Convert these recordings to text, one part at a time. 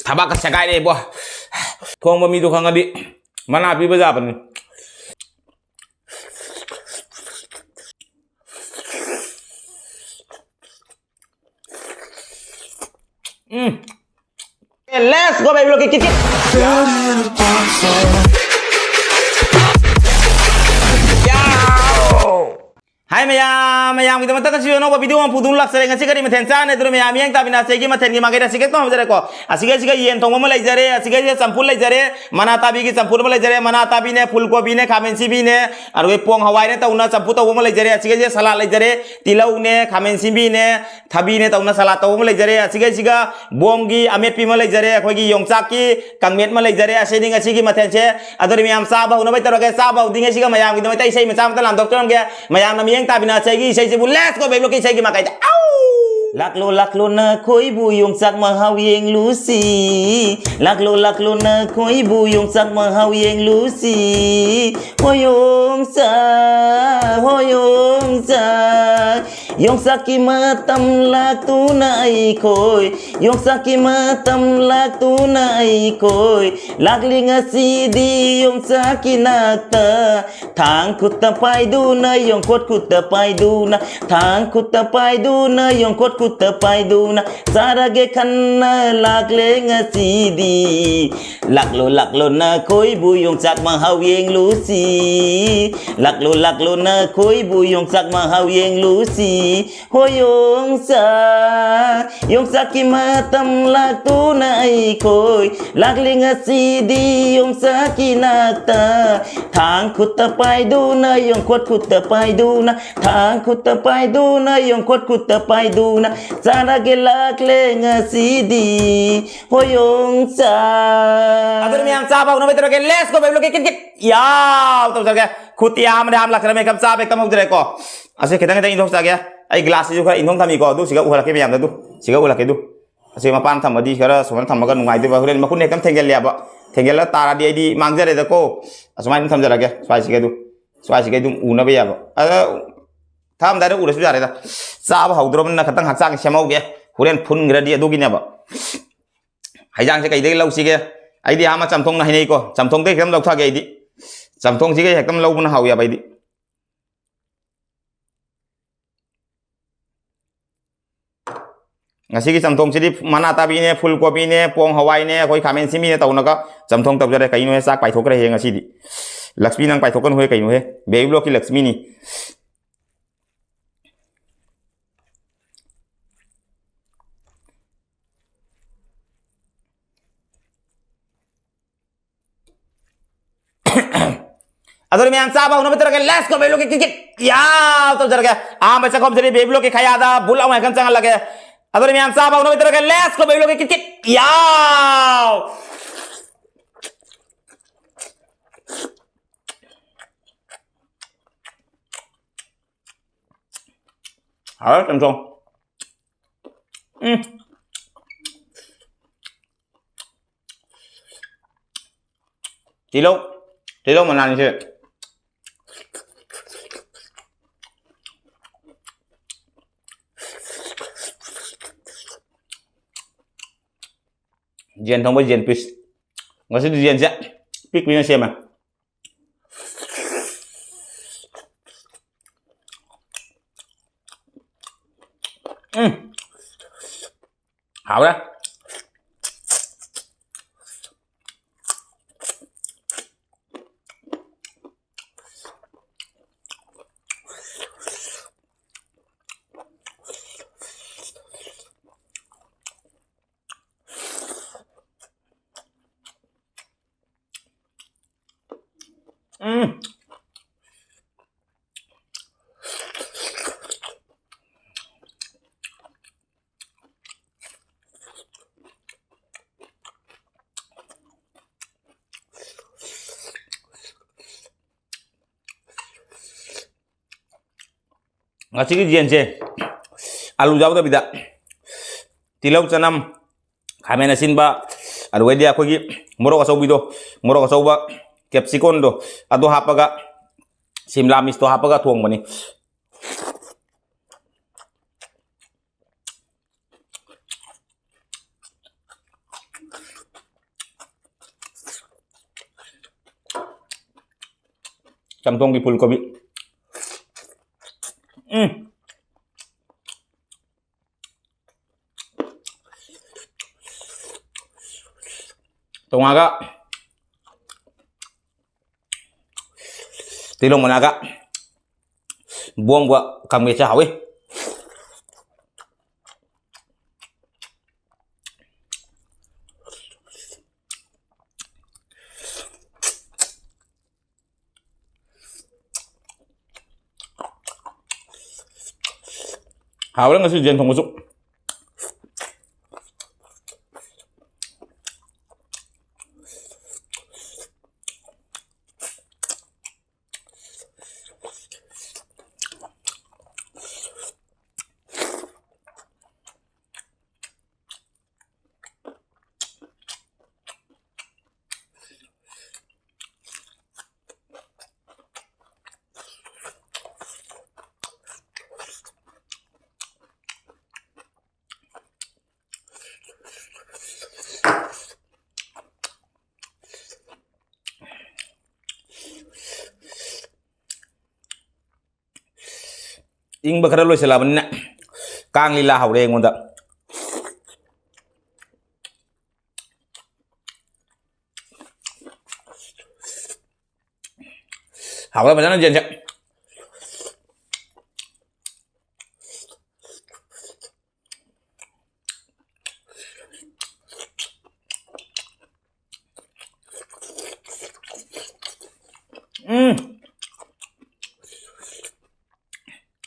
ꯊꯕꯛꯀ ꯁꯦꯒꯥꯏꯔꯦ ꯏꯕꯣ ꯊꯣꯡꯕ ꯃꯤꯗꯣ ꯈꯪꯉꯗꯤ ꯃꯅꯥ ꯄꯤꯕ ꯌꯥꯕꯅꯤ Let's go baby look at Hai mayam kita mata kasih no video ang pudung lak sering ngasih kari meten sana itu mayam yang tapi nasi lagi meten gimana kita sikat tuh hamzare ko asik yen tong mau mulai jare asik sampul mulai jare mana tapi ki sampul mulai jare mana tapi ne full gobi ne kamensi bi ne aru pong hawai ne tauna sampul tahu mulai jare asik salat mulai jare tilau ne kamensi bi ne thabi ne tauna salat tahu mulai jare asik bomgi amet pi mulai jare koi ki yongchaki kangmet mulai jare asik ngasih ki meten ce adur mayam sabah una bai taroke sabah dinga sih mayam kita mata isai macam tu lantok tuh ke mayam nami tapi na segi saya sebut let's go baby look segi makai laklo na koi buyung sak mahawiyeng lucy laklo na koi buyung sak mahawiyeng lucy hoyong sa yong saki matam lak tu nai koi yong saki matam lak tu nai koi laklinga sidi yong saki nakta thang kutta pai du na yong kot kutta pai du na thang kutta pai du na yong kot kutta pai du na sarage khanna laklenga sidi laklo na koi buyung sak mahawiyeng lucy laklo na koi buyung sak mahawiyeng lucy hoyong sa ki matam lak tu nai koi laklinga sidi yong sa ki nakta thang kutta pai du na yong kot kutta pai du na thang kutta pai du na yong kot kutta pai du na sarage laklenga sidi hoyong sa adur mi am sa ba uno beter ke let's go baby look kit ya to sarge khutia am ram lakra me kam sa be kam udre ko ase khitang khitang indok sa gya ai glass ju khara indong thami ko du siga uhala ke yam da du siga uhala ke du ase mapan thamadi khara soman thamaga nungai de ba huren makun ekam thengel ya ba thengel la tara di di mangjare da ko asmai thamjara ge swai siga du una be ya ba tham da ura su jare da sa ba haudro na khatang hakchang semau ge huren phun gra di du gi ne ba haijang se kai de lau si ge ai di ama chamthong na hinei ko chamthong de kem lau tha ge ai di chamthong si ge hekam lau bun hau ya bai di ngasi ki chamthong sidi mana tabi ne full kopi ne pong hawai ne koi khamen simi ne tauna ka chamthong tab jare kai no he sak pai thok re he ngasi di lakshmi nang pai thokan hoye kai no he baby block ki lakshmi ni adur mi am sa ba uno beter ke let's go baby look kit ya to jar ke am bacha kom jari baby look ke khaya da bul am kan chang lage adur mi am sa ba uno beter ke let's go baby look kit ya hả trầm trùng tí lúc mà làm như thế diền thông với diền pis nó sẽ diền sẽ pick với xem mà hảo đó ngasi ki jian che alu jaw da bida tilau chanam khamen asin ba aru wedi akho gi morok asau bido morok asau ba capsicum do ado hapaga simla misto hapaga thong bani ꯆꯝꯊꯣꯡꯒꯤ ꯐꯨꯜ ꯀꯣꯕꯤ ꯇꯣꯉꯥꯒ ꯇꯤꯂꯣꯡ ꯃꯅꯥꯒ ꯕꯣꯝꯒ ꯀꯥꯡꯃꯦꯠꯁꯦ ꯍꯥꯎꯋꯤ hào lắm, ngasi jen thong masuk. Ing bakara lo selaban na kang lila hawre ngonda hawra bajana jenja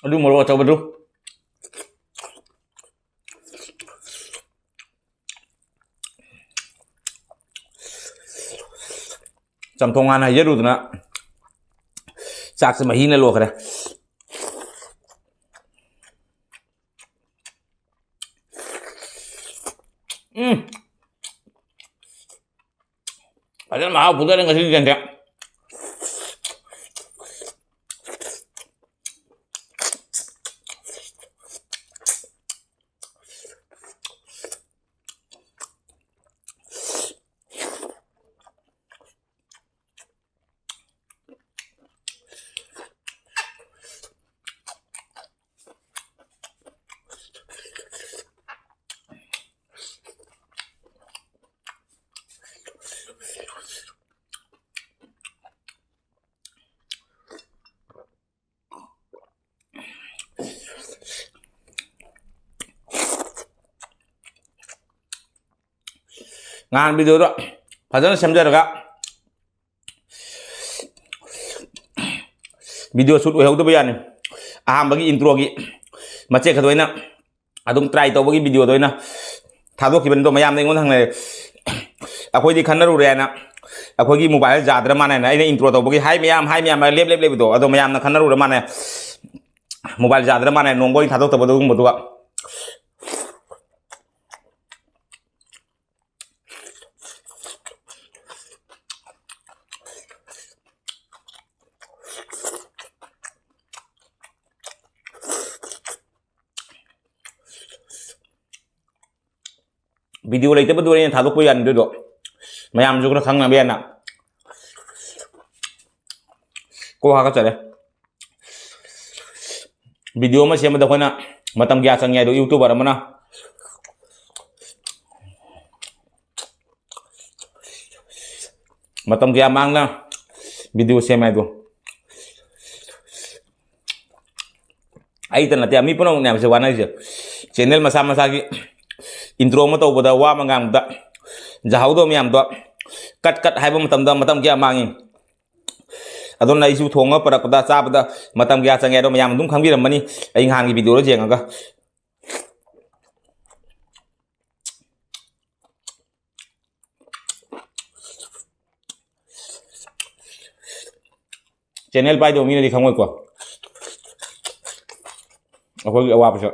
aduh mau coba dulu chamthongan hay dulu na sak se mahi na lo kare ada mau putar ngasi jenja ngan video đó fazana semjaraga video shoot we hawda bayani aham bagi intro gi mache khadoina adum try to bagi video doina thado ki bendo mayam nei ngon hang nei akhoi di khannaru re na akhoi gi mobile jadra mane na ine intro to bagi hai mayam lep lep lep do ado mayam na khannaru re mane mobile jadra mane nongbo thado to bodu bodu video lấy tới bắt đuôi nên tháo quay ăn được độ mày làm cho nó khăng là bên nào cô ha có trời đấy video mà xem mà đâu có na mà tầm gia sang nghe được YouTube ở mà na mà tầm gia mang na video xem này được ai tên là tiệm mi pun nggak bisa warna aja channel masa intro mà tàu bờ wa mà ngang da jahau do miam do cut hai bom matam kia mangin adon na isu thonga parakda chabda matam kia change do miam dum khangbi ramani ai hang gi video ro jenga channel pai do mi ni khangoi ko akoi awa pa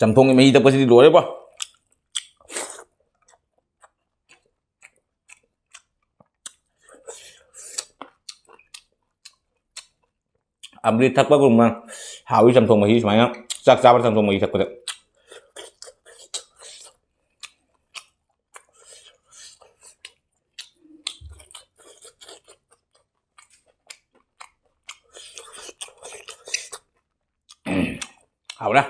chamthong mai ta pasi lore pa ꯑꯃ꯭ꯔꯤꯠ ꯊꯛꯄꯒꯨꯝꯕ ꯍꯥꯎꯏ ꯆꯝꯊꯣꯡ ꯃꯍꯤ ꯁꯨꯃꯥꯏꯅ ꯆꯥꯛ ꯆꯥꯕꯗ ꯆꯝꯊꯣꯡ ꯃꯍꯤ ꯊꯛꯄꯗ hảo đó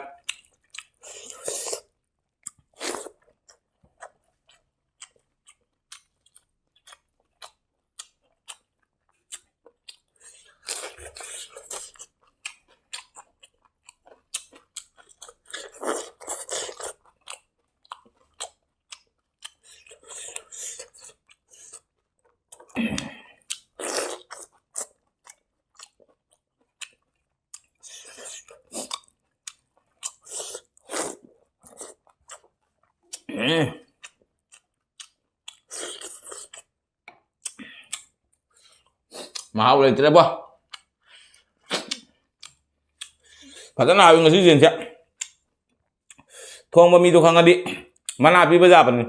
mahalเลยtidak apa padahal aku ngasih jenis ya thong bami tu khang adi mana api baca apa nih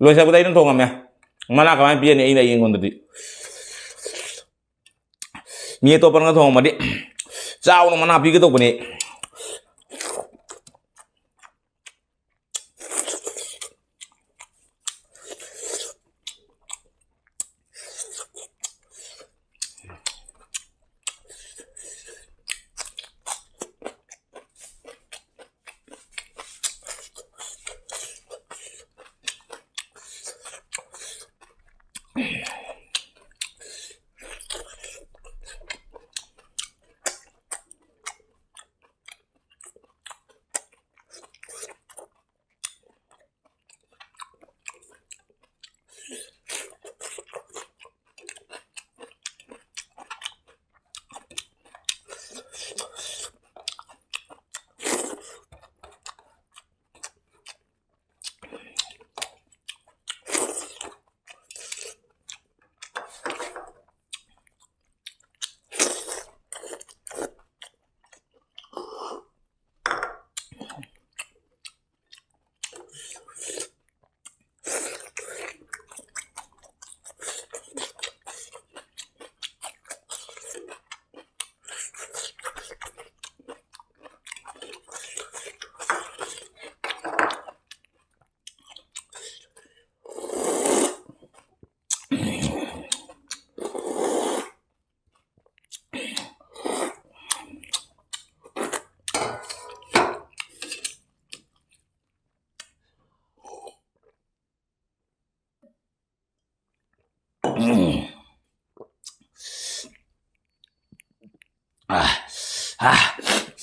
lo siapa tadi thong amnya mana kemarin pian ini ini yang tadi mie tu pernah thong madi jauh mana api gitu punya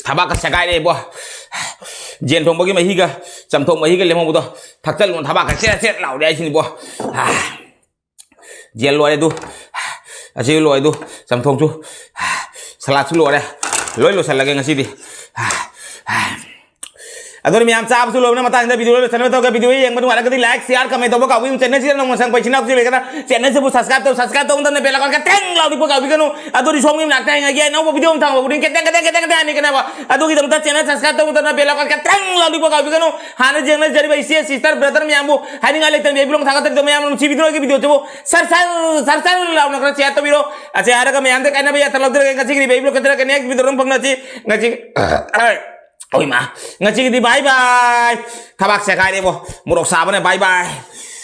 thaba ka sakai deh boh jen thong bagi mahi ka cham thong mahi ka lemong buto thakchal mon thaba ka set lau deh sini boh jen lo deh tu asyik lo itu cham thong tu salat tu lo deh lo salat lagi ngasi di ador mi am chap su lo na mata video lo channel to ka video yang manu ala ka like share comment to ka wi channel si nong sang paisina ku le kana channel se bu subscribe to na bell icon ka teng lau di po ka wi kanu ador di song mi nak tang agi no video thang bo din keteng ni kana ba ador ki dam ta channel subscribe to na bell icon ka teng lau di po ka wi kanu hana jeng na jari bai sister brother mi ambu hani ngale tan bi long thang ta to mi am chi video ki video to sar lau na ka chat to biro ache ara ka mi am te kana bai ta lau de ka chi bi long ka ka next video rom phang na chi ngachi oi ma ngachi di bye bye thabak sakai deh boh murok sabane bye bye